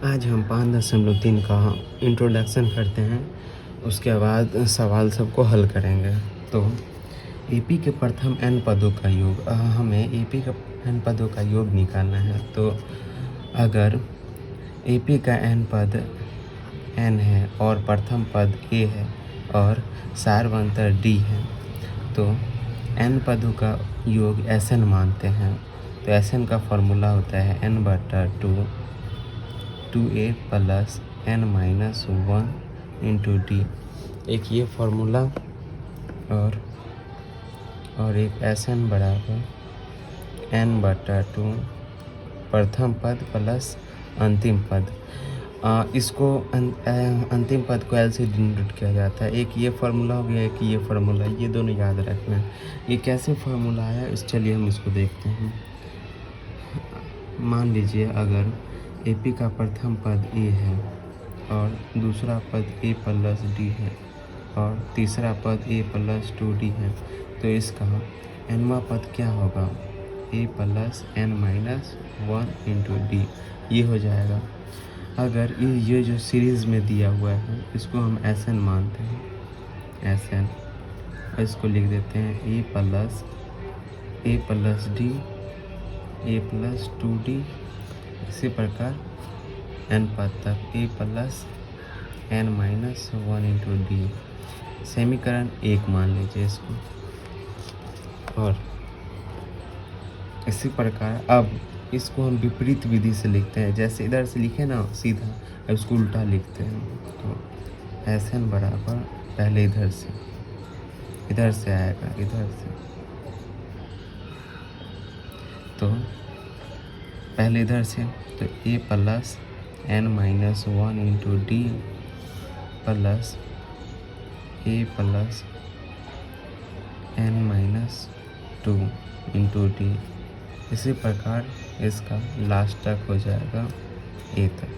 आज हम 5.3 का इंट्रोडक्शन करते हैं, उसके बाद सवाल सबको हल करेंगे। तो एपी के प्रथम n पदों का योग, हमें एपी का n पदों का योग निकालना है। तो अगर एपी का n पद n है और प्रथम पद a है और सार्वंतर d है, तो n पदों का योग Sn मानते हैं। तो Sn का फॉर्मूला होता है n/2 2a plus n minus 1 into D. एक ये फार्मूला और एक Sn बराबर n/2 प्रथम पद प्लस अंतिम पद। इसको अंतिम पद को L से डिनोट किया जाता है। एक ये फार्मूला हो गया, एक ये फार्मूला, ये दोनों याद रखना है। ये कैसे फार्मूला आया, चलिए हम इसको देखते हैं। मान लीजिए अगर एपी का प्रथम पद a है और दूसरा पद a प्लस डी है और तीसरा पद a प्लस 2d है, तो इसका nवां पद क्या होगा, a plus n minus 1 into D, ये हो जाएगा। अगर ये जो सीरीज़ में दिया हुआ है इसको हम Sn मानते हैं, Sn, और इसको लिख देते हैं a plus D a plus 2d। इसी प्रकार n पद तक a plus n minus 1 into D. समीकरण 1 मान लीजिए इसको। और इसी प्रकार अब इसको हम विपरीत विधि से लिखते हैं। जैसे इधर से लिखे ना सीधा, अब इसको उल्टा लिखते हैं। तो Sn बराबर पहले इधर से आएगा, इधर से, तो पहले इधर से, तो a plus n minus 1 into D plus a plus n minus 2 into D. इसी प्रकार इसका लास्ट तक हो जाएगा a तक।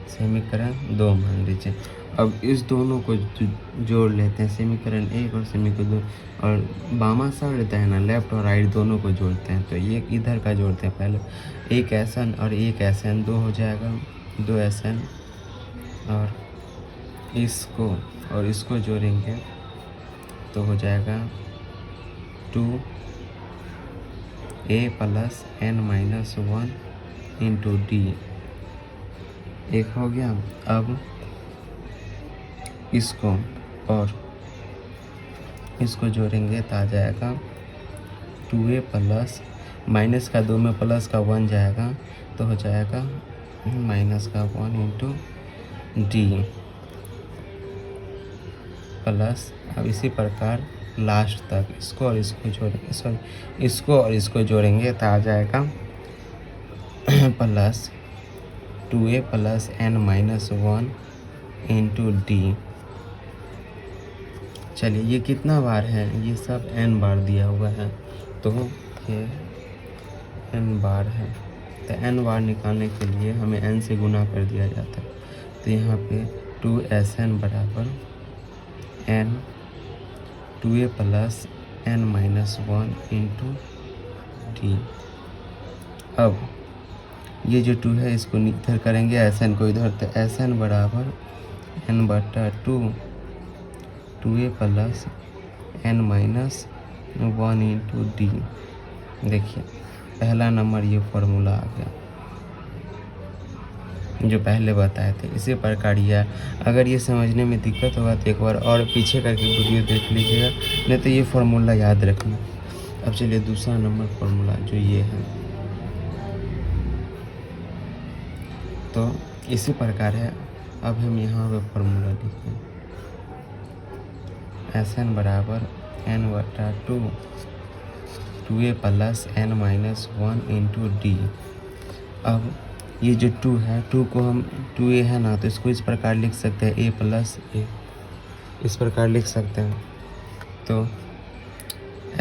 समीकरण 2 मान लीजिए। अब इस दोनों को जोड़ लेते हैं, समीकरण 1 और समीकरण 2, और बामा साइड रहता है ना, लेफ्ट और राइट दोनों को जोड़ते हैं। तो ये इधर का जोड़ते हैं पहले, एक Sn और एक Sn, 2 हो जाएगा, 2 Sn, और इसको जोड़ेंगे तो हो जाएगा 2a plus n minus 1 into D. एक हो गया। अब इसको जोड़ेंगे तो आ जाएगा 2a प्लस, माइनस का 2 में प्लस का 1 जाएगा, तो हो जाएगा माइनस का 1 इंटू डी प्लस। अब इसी प्रकार लास्ट तक इसको और इसको जोड़ेंगे तो आ जाएगा plus 2a plus n minus 1 into D. चलिए ये कितना बार है, ये सब n बार दिया हुआ है, तो ये n बार है। तो n बार निकालने के लिए हमें n से गुना कर दिया जाता है। तो यहाँ पे 2Sn बराबर n 2a plus n minus 1 into D. अब ये जो 2 है इसको इधर करेंगे, Sn को इधर, तो Sn बराबर n/2 2a plus n minus 1 into D. देखिए पहला नंबर ये फॉर्मूला आ गया जो पहले बताए थे। इसी प्रकार यह, अगर ये समझने में दिक्कत होगा तो एक बार और पीछे करके वीडियो देख लीजिएगा, नहीं तो ये फार्मूला याद रखना। अब चलिए दूसरा नंबर फार्मूला जो ये है, तो इसी प्रकार है। अब हम यहाँ पे फार्मूला लिखें, Sn बराबर n/2 2a plus n minus 1 into D. अब ये जो 2 है, 2 को हम 2a है ना, तो इसको इस प्रकार लिख सकते हैं, a प्लस a, इस प्रकार लिख सकते हैं। तो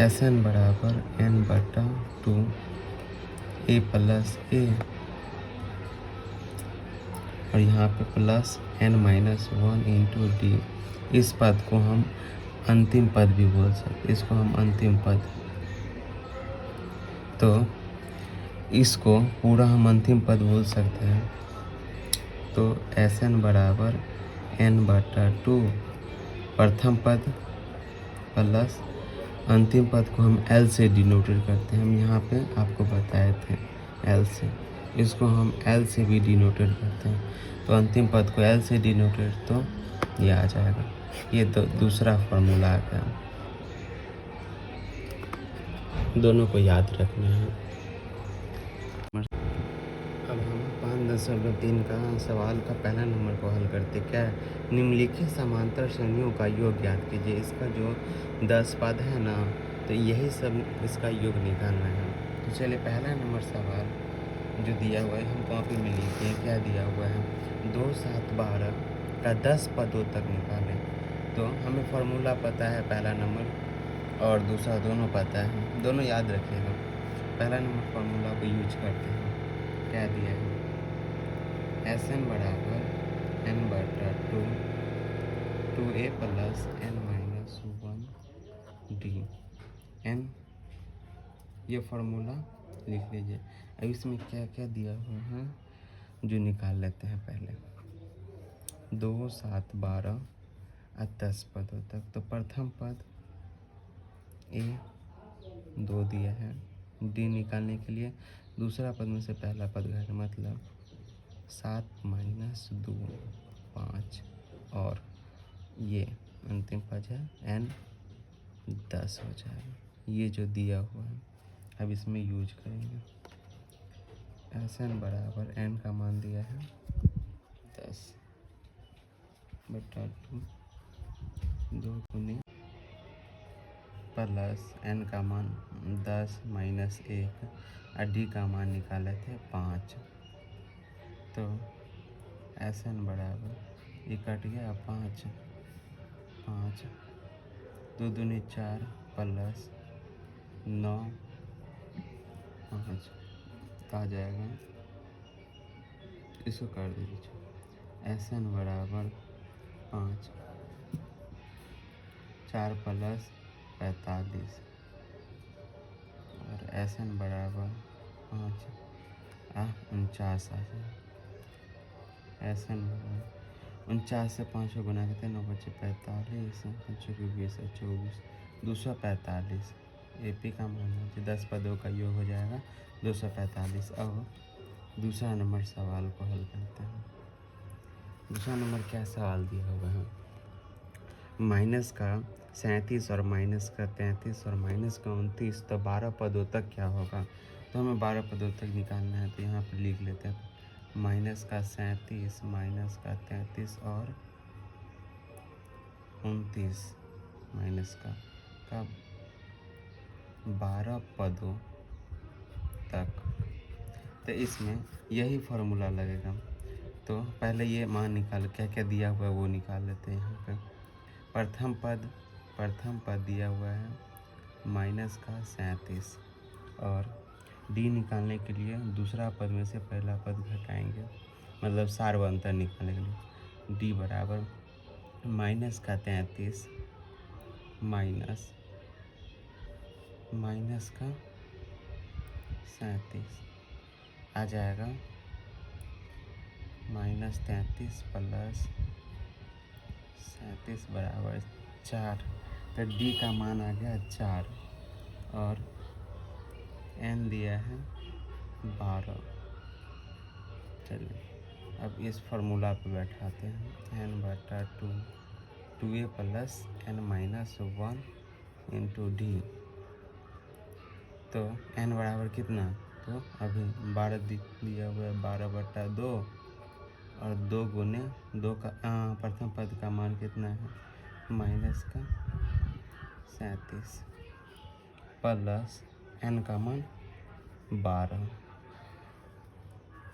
Sn बराबर n/2 a प्लस a, और यहाँ पे plus n minus 1 into D. इस पद को हम अंतिम पद भी बोल सकते, इसको हम अंतिम पद, तो इसको पूरा हम अंतिम पद बोल सकते हैं। तो एस एन बराबर एन बटा 2 प्रथम पद प्लस अंतिम पद को हम एल से डिनोटेड करते हैं। हम यहाँ पे आपको बताए थे एल से, इसको हम एल से भी डिनोटेड करते हैं। तो अंतिम पद को एल से डिनोटेड तो ये आ जाएगा। ये दूसरा फॉर्मूला आ गया, दोनों को याद रखना है। अब हम 5.3 का सवाल का पहला नंबर को हल करते। क्या है? निम्नलिखित समांतर श्रेणियों का योग ज्ञात कीजिए। इसका जो 10 पद है ना, तो यही सब इसका योग निकालना है। तो चलिए पहला नंबर सवाल जो दिया हुआ है, हम कॉपी में लिखिए। क्या दिया हुआ है? 2, 7, 12 का 10 पदों तक निकालें। तो हमें फॉर्मूला पता है पहला नंबर और दूसरा दोनों पता है, दोनों याद रखिएगा। पहला नंबर फॉर्मूला को यूज करते हैं। क्या दिया है? एस एन बराबर एन बटा 2a plus n minus 1 d n, ये फार्मूला लिख लीजिए। अब इसमें क्या क्या दिया हुआ है जो निकाल लेते हैं पहले। 2, 7, 12 और 10 पदों तक। तो प्रथम पद ए 2 दिया है, डी निकालने के लिए दूसरा पद में से पहला पद घट, मतलब 7 माइनस 2 5, और ये अंतिम पद है n 10 हो जाएगा। ये जो दिया हुआ है अब इसमें यूज करेंगे। एस एन बराबर n का मान दिया है 10 बटा 2 गुने प्लस n का मान 10 माइनस 1 और डी का मान निकाले थे 5। तो एस एन बराबर ये कट गया 5 2 दूनी 4 प्लस 9 5 आ जाएगा। इसको कर दीजिए। एस एन बराबर 5 4 प्लस 45 और एस एन बराबर 5 49 आ जाएगा। एस एन बराबर 49 से 5 को गुना करते हैं, 9 बचे 45, 5 के 20 है 24, 245 AP का मान है। 10 पदों का योग हो जाएगा 245। अब दूसरा नंबर सवाल को हल करते हैं। दूसरा नंबर क्या सवाल दिया हुआ है? माइनस का 37 और माइनस का 33 और माइनस का 29, तो 12 पदों तक क्या होगा? तो हमें 12 पदों तक निकालना है। तो यहाँ पर लिख लेते हैं माइनस का 37 माइनस का 33 और 29 माइनस का 12 पदों तक। तो इसमें यही फार्मूला लगेगा। तो पहले ये मान निकाल, क्या क्या दिया हुआ है वो निकाल लेते हैं। यहाँ पे प्रथम पद दिया हुआ है माइनस का 37 और डी निकालने के लिए दूसरा पद में से पहला पद घटाएंगे, मतलब सार्वंतर निकालने के लिए। डी बराबर माइनस का 33 माइनस का 37 आ जाएगा। माइनस 33 प्लस 37 बराबर 4। तो डी का मान आ गया 4 और एन दिया है 12। चलिए अब इस फार्मूला पे बैठाते हैं। एन बटा 2a plus n minus 1 into D. तो n बराबर कितना? तो अभी 12 दिया हुआ है, 12 बटा 2 और 2 गुने 2 का प्रथम पद का मान कितना है? माइनस का 37 प्लस n का मान 12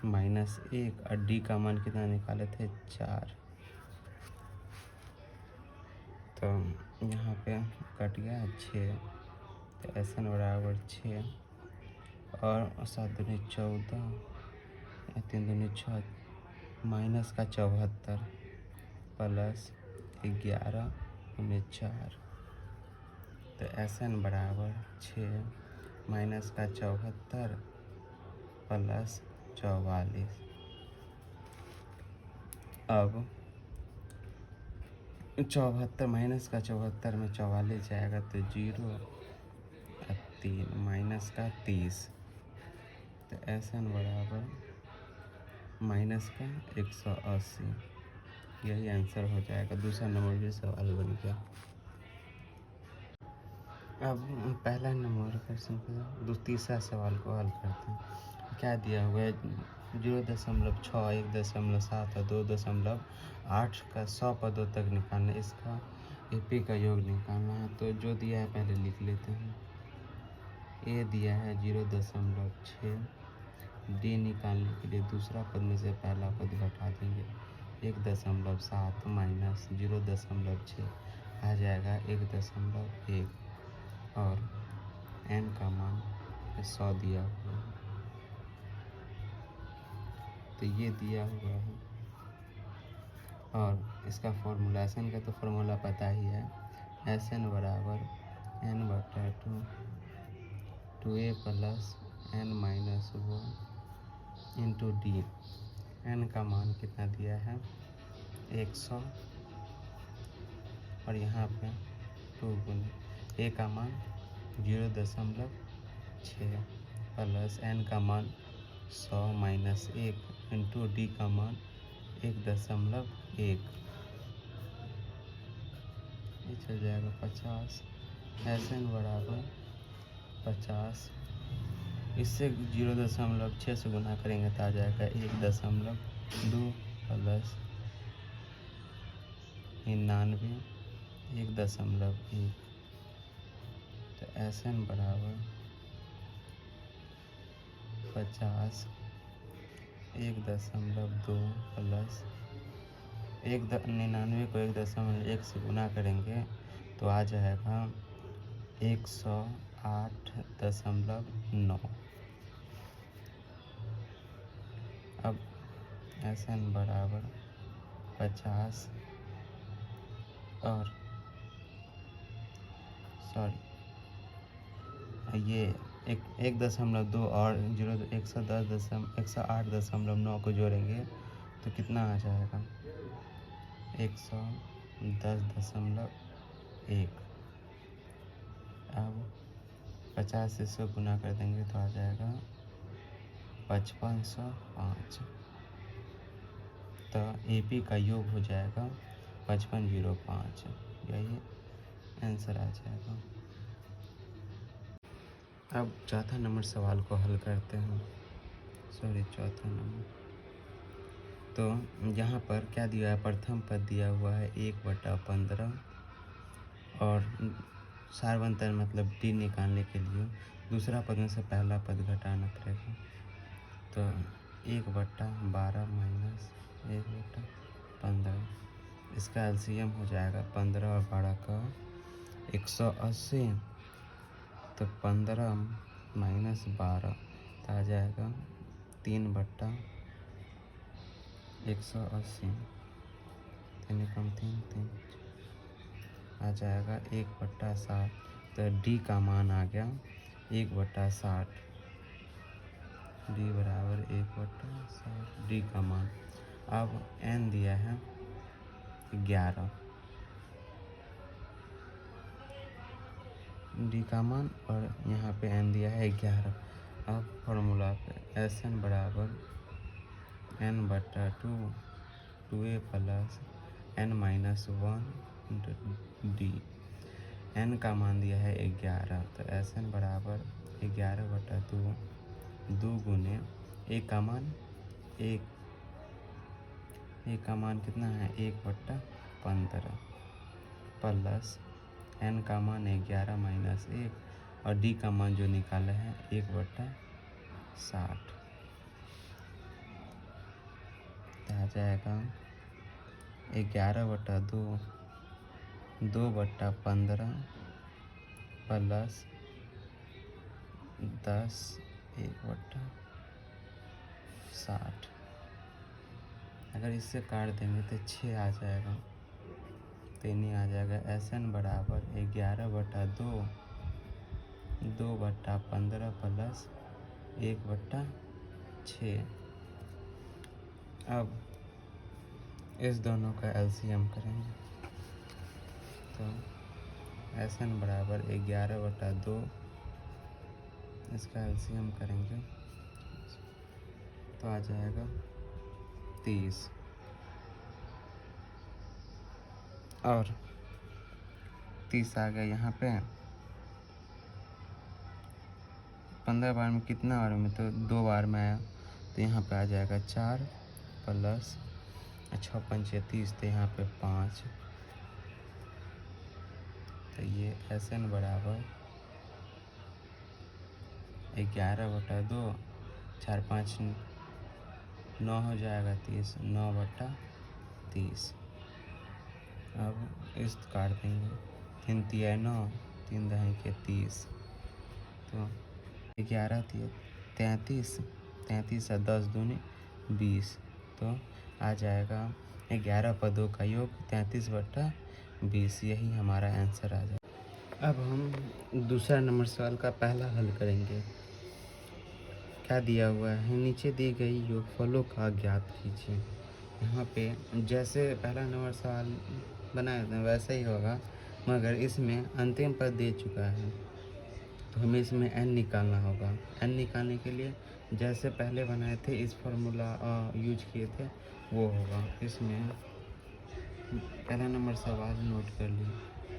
माइनस 1 और डी का मान कितना निकाले थे? 4। तो यहाँ पे कट गया 6। तो एस एन बराबर 6 और 7 दूनी 14 या 3 दूनी 6 माइनस का 74 प्लस 11 गुने 4। तो एस एन बराबर 6 माइनस का 74 प्लस 44। अब 74 माइनस का 74 में 44 जाएगा तो 0 और 3 माइनस का 30, तो SN बराबर माइनस का 180। यही आंसर हो जाएगा। दूसरा नंबर भी सवाल बन गया। अब पहला नंबर क्वेश्चन का तीसरा सवाल को हल करते हैं। क्या दिया हुआ है? 0.6, 1.7 और 2.8 का 100 पदों तक निकालना, इसका AP का योग निकालना है। तो जो दिया है पहले लिख लेते हैं। A दिया है 0.6, D निकालने के लिए दूसरा पद में से पहला पद घटा देंगे। 1.7 माइनस 0.6 आ जाएगा 1.1 और n का मान 100 दिया हुआ है। तो ये दिया हुआ है और इसका फॉर्मूला SN का तो फॉर्मूला पता ही है। SN बराबर n/2 2a plus n minus 1 into D. n का मान कितना दिया है? 100 और यहाँ पे 2 गुने a का मान 0.6 प्लस n का मान 100 माइनस 1 इंटू डी का मान 1.1, ये चल जाएगा 50। SN बराबर 50, इससे 0.6 से गुना करेंगे तो आ जाएगा 1.2 प्लस 99 1.1। तो SN बराबर 50 1.2 प्लस 99 को 1.1 से गुना करेंगे तो आ जाएगा 108.9। अब SN बराबर 50 और ये 1.2 और 108.9 को जोड़ेंगे तो कितना आ जाएगा? 110.1। अब 50 से 100 गुना कर देंगे तो आ जाएगा 5505। तो AP का योग हो जाएगा 5505। यही आंसर आ जाएगा। अब चौथा नंबर सवाल को हल करते हैं। चौथा नंबर। तो यहाँ पर क्या दिया है? प्रथम पद दिया हुआ है 1/15 और सार्वंतर मतलब D निकालने के लिए दूसरा पद में से पहला पद घटाना पड़ेगा। तो 1/12 माइनस 1/15, इसका LCM हो जाएगा 15 और 12 का 180। तो 15 माइनस 12 तो आ जाएगा 3/180। 3 कम 3 आ जाएगा 1/60। तो D का मान आ गया 1/60। D बराबर 1/60 D का मान। अब N दिया है 11, D का मान, और यहाँ पे N दिया है 11। अब फॉर्मूला पे SN बराबर n/2 2a plus n minus 1 D। N का मान दिया है 11, तो SN बराबर 11/2 2 गुने A का मान 1, A का मान कितना है? 1/15 प्लस N का मान 11 माइनस 1 और D का मान जो निकाला है 1/60। आ जाएगा 11/2 2/15 प्लस 10 1/60। अगर इससे काट देंगे तो 6 आ जाएगा, तो नहीं आ जाएगा। SN बराबर 11/2 2/15 प्लस 1/6। अब इस दोनों का एलसीएम करेंगे। तो SN बराबर 11/2, इसका एलसीएम करेंगे तो आ जाएगा 30। और 30 आ गया यहाँ पे। 15 बार में कितना बार में, तो 2 बार में आया, तो यहाँ पे आ जाएगा 4 प्लस 6 पंचे 30, तो यहाँ पे 5। तो ये SN बराबर 11/2, 4 5 9 हो जाएगा 30, 9/30। अब इस काट देंगे, 3 तिया 9, 3 दही के 30, तो 11 तिया 33, 33 और 10 दूनी 20, तो आ जाएगा 11 पदों का योग 33/20। यही हमारा आंसर आ जाएगा। अब हम दूसरा नंबर सवाल का पहला हल करेंगे। क्या दिया हुआ है, नीचे दी गई योगफलों का ज्ञात कीजिए। यहाँ पे जैसे पहला नंबर सवाल बनाया था वैसा ही होगा, मगर इसमें अंतिम पद दे चुका है, तो हमें इसमें n निकालना होगा। n निकालने के लिए जैसे पहले बनाए थे इस फार्मूला यूज किए थे वो होगा। इसमें पहला नंबर सवाल नोट कर लिए।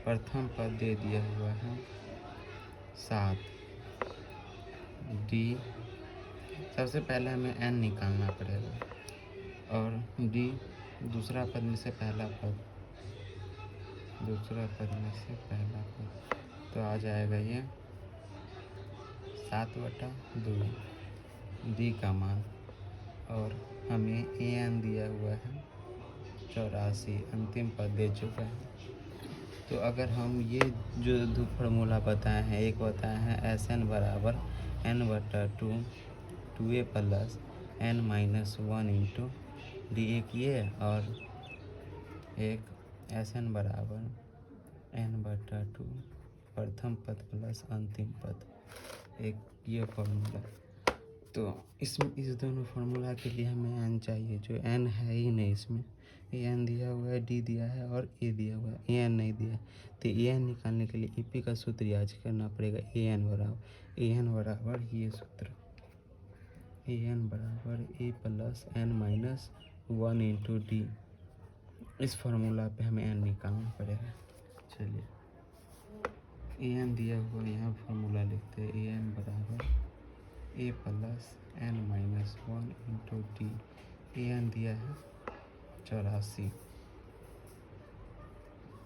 प्रथम पद दे दिया हुआ है 7 d। सबसे पहले हमें n निकालना पड़ेगा, और d दूसरा पद में से पहला पद, दूसरा पद में से पहला पद, तो आ जाएगा ये 7/2 d का मान। और हमें an दिया हुआ है 84, अंतिम पद दे चुका है। तो अगर हम ये जो दो फार्मूला बताए हैं, एक बताया है SN बराबर n/2 2a plus n-1 into D, एक ये, और एक SN बराबर n/2 प्रथम पद प्लस अंतिम पद, एक ये फार्मूला। तो इसमें इस दोनों फार्मूला के लिए हमें n चाहिए, जो n है ही नहीं इसमें। an दिया हुआ है, d दिया है और a दिया हुआ है, an नहीं दिया। तो an निकालने के लिए EP का सूत्र याद करना पड़ेगा। an बराबर ये सूत्र, an बराबर a plus n-1 into D. इस फार्मूला पे हमें n निकालना पड़ेगा। चलिए an दिया हुआ यहाँ फार्मूला लिखते हैं। an बराबर a plus n-1 into D. an दिया है 84,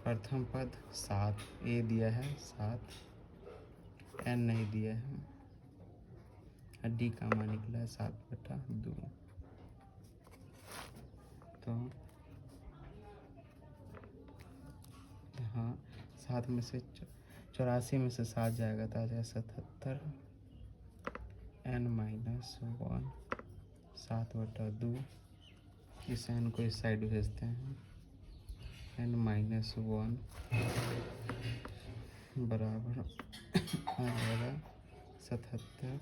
प्रथम पद 7, a दिया है 7, n नहीं दिया है, डी का मान निकला है 7/2। तो यहाँ 7 में से 84 में से 7 जाएगा तो आ जाएगा 77, n-1 7/2। इस n को इस साइड भेजते हैं, n-1 बराबर आ जाएगा 77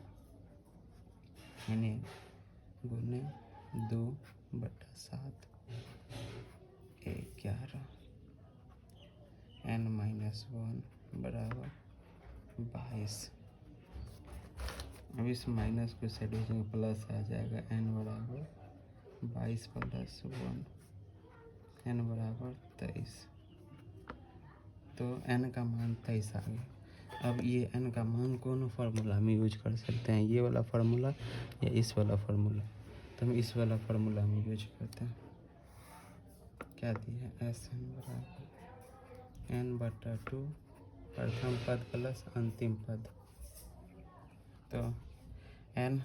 यानी गुने 2/7 11, n-1 बराबर 22। अब इस माइनस को साइड भेजेंगे, प्लस आ जाएगा, n बराबर 22 प्लस 1, n बराबर 23। तो n का मान 23 आ गया। अब ये n का मान कौन फार्मूला में यूज कर सकते हैं, ये वाला फार्मूला या इस वाला फार्मूला। तो हम इस वाला फार्मूला में यूज करते हैं। क्या दिया है, SN बराबर n/2 प्रथम पद प्लस अंतिम पद। तो n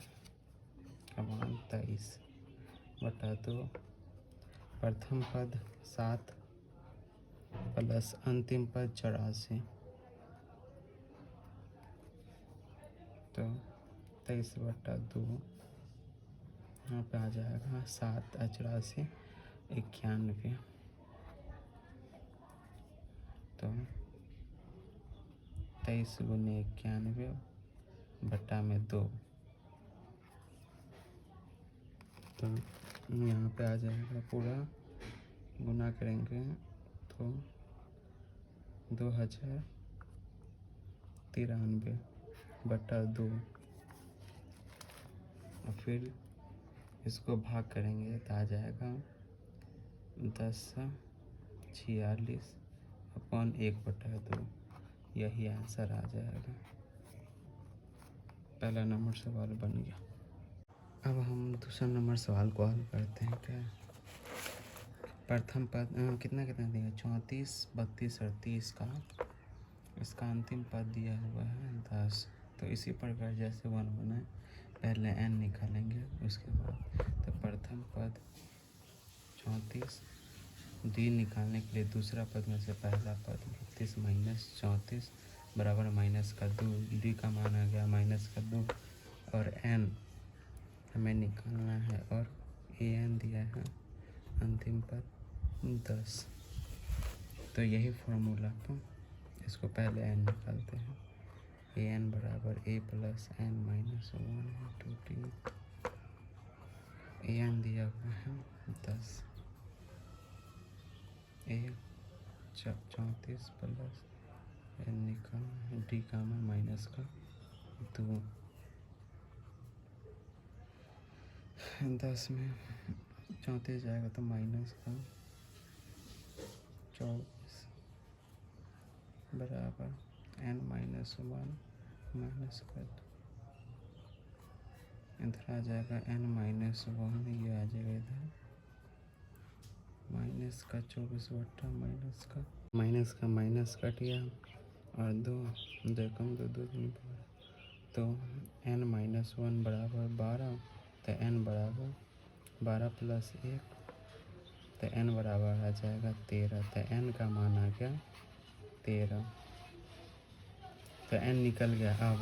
का मान 23/2, प्रथम पद 7 प्लस अंतिम पद 84, तो 23/2 यहाँ पे आ जाएगा 7 84 91। तो 23 गुने 91 बटा में 2, तो यहाँ पे आ जाएगा पूरा गुना करेंगे तो 2093/2 और फिर इसको भाग करेंगे तो आ जाएगा 1046/1/2। यही आंसर आ जाएगा। पहला नंबर सवाल बन गया। अब हम दूसरा नंबर सवाल को हल करते हैं। क्या प्रथम पद कितना कितना दिया 34, 32 और 30 का इसका अंतिम पद दिया हुआ है 10। तो इसी प्रकार जैसे 1 बनाए पहले n निकालेंगे, उसके बाद तो प्रथम पद 34, डी निकालने के लिए दूसरा पद में से पहला पद 32 - 34 बराबर -2। डी का मान आ गया -2 और n हमें निकालना है और an दिया है अंतिम पद 10। तो यही फॉर्मूला को इसको पहले n निकालते हैं। an बराबर a + n - 1 × t। an दिया हुआ है 10, a 34 प्लस n निकालना है, डी का मान -2। 10 में 34 जाएगा तो -24 बराबर n - 1 इधर आ जाएगा n - 1, ये आ जाएगा इधर -24 का माइनस कट गया और 2 कम 2 दूनी तो n - 1 बराबर 12। तो n बराबर 12 + 1 तो n बराबर आ जाएगा 13। तो n का मान आ गया 13। तो n निकल गया। अब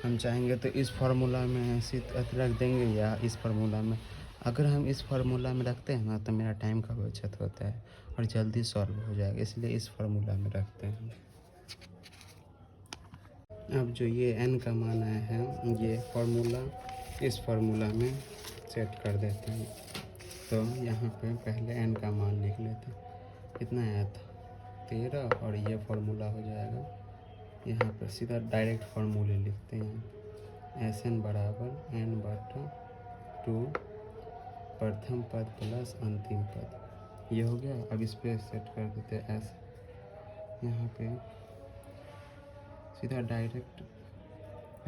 हम चाहेंगे तो इस फार्मूला में ऐसे रख देंगे या इस फार्मूला में। अगर हम इस फार्मूला में रखते हैं ना तो मेरा टाइम का बचत होता है और जल्दी सॉल्व हो जाएगा, इसलिए इस फार्मूला में रखते हैं। अब जो ये n का मान आया है ये फार्मूला इस फार्मूला में सेट कर देते हैं। तो यहाँ पे पहले n का मान लिख लेते हैं। कितना आया था 13 और ये फार्मूला हो जाएगा। यहाँ पर सीधा डायरेक्ट फार्मूले लिखते हैं। Sn बराबर n/2 प्रथम पद प्लस अंतिम पद। ये हो गया। अब इस पे सेट कर देते हैं s। यहाँ पे सीधा डायरेक्ट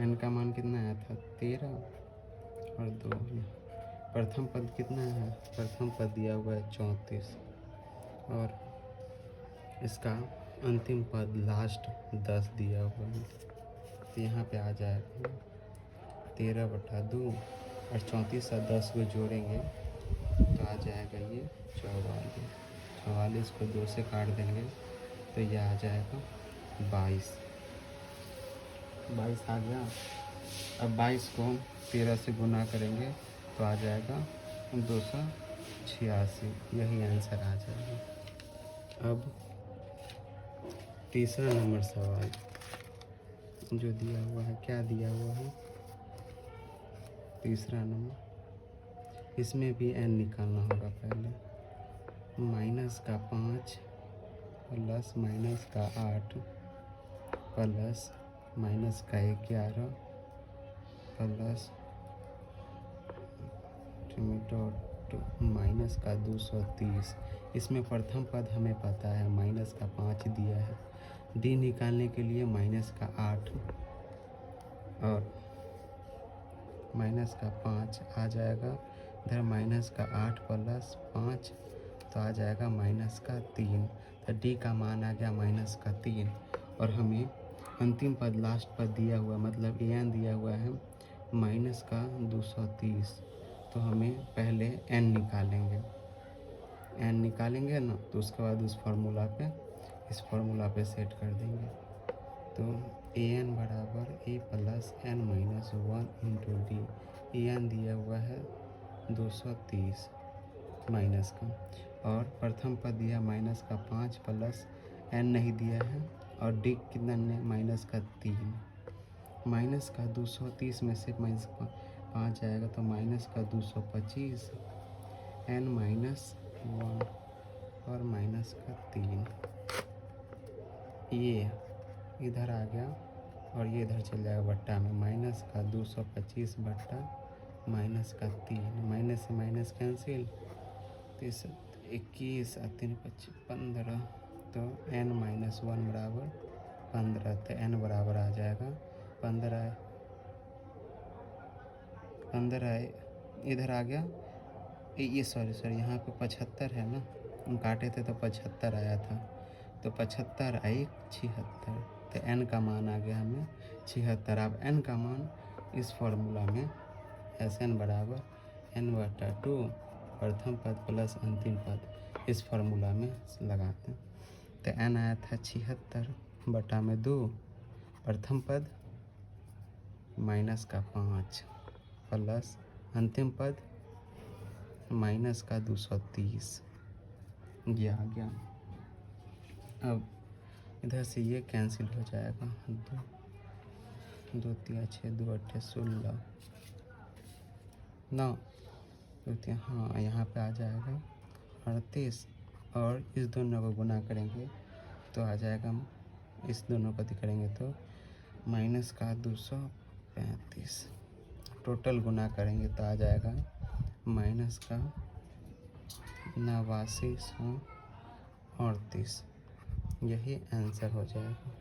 n का मान कितना आया था 13 और 2। प्रथम पद कितना है, प्रथम पद दिया हुआ है 34 और इसका अंतिम पद लास्ट 10 दिया हुआ है। तो यहाँ पे आ जाएगा 13/2 और 34 और 10 को जोड़ेंगे तो आ जाएगा ये 44। 44 को 2 से काट देंगे तो ये आ जाएगा 22 आ गया। अब 22 को 13 से गुना करेंगे तो आ जाएगा 286। यही आंसर आ जाएगा। अब तीसरा नंबर सवाल जो दिया हुआ है, क्या दिया हुआ है तीसरा नंबर, इसमें भी n निकालना होगा पहले। -5 प्लस -8 प्लस -11 प्लस -230। इसमें प्रथम पद हमें पता है -5 दिया है। डी निकालने के लिए -8 और -5 आ जाएगा। इधर -8 प्लस 5 तो आ जाएगा -3। तो डी का मान आ गया -3 और हमें अंतिम पद लास्ट पद दिया हुआ मतलब an दिया हुआ है -230। तो हमें पहले n निकालेंगे ना तो उसके बाद इस फार्मूला पे सेट कर देंगे। तो an बराबर a + n - 1 × d। an दिया हुआ है 230 माइनस का और प्रथम पद दिया -5 प्लस n नहीं दिया है और d कितना है -3। -230 में से -5 जाएगा तो -225 n - 1 ये इधर आ गया और ये इधर चल जाएगा बट्टा में, माइनस का 225 बट्टा माइनस का 3, माइनस से माइनस कैंसिल, 21 और 3 25 15, तो n-1 बराबर 15, तो n बराबर आ जाएगा 15 इधर आ गया। ये सॉरी यहाँ पे 75 है ना, हम काटे थे तो 75 आया था, तो 75 1 76, तो n का मान आ गया हमें 76। अब n का मान इस फॉर्मूला में Sn बराबर n/2 प्रथम पद प्लस अंतिम पद, इस फॉर्मूला में लगाते हैं। तो n आया था 76 बटा में 2 प्रथम पद माइनस का 5 प्लस अंतिम पद माइनस का 230, ये आ गया। अब इधर से ये कैंसिल हो जाएगा, 2 3 6 2 8 16 9, हाँ यहाँ पे आ जाएगा 38, और इस दोनों को गुना करेंगे तो आ जाएगा, इस दोनों को करेंगे तो माइनस का 235, टोटल गुना करेंगे तो आ जाएगा माइनस का 8938, यही आंसर हो जाएगा।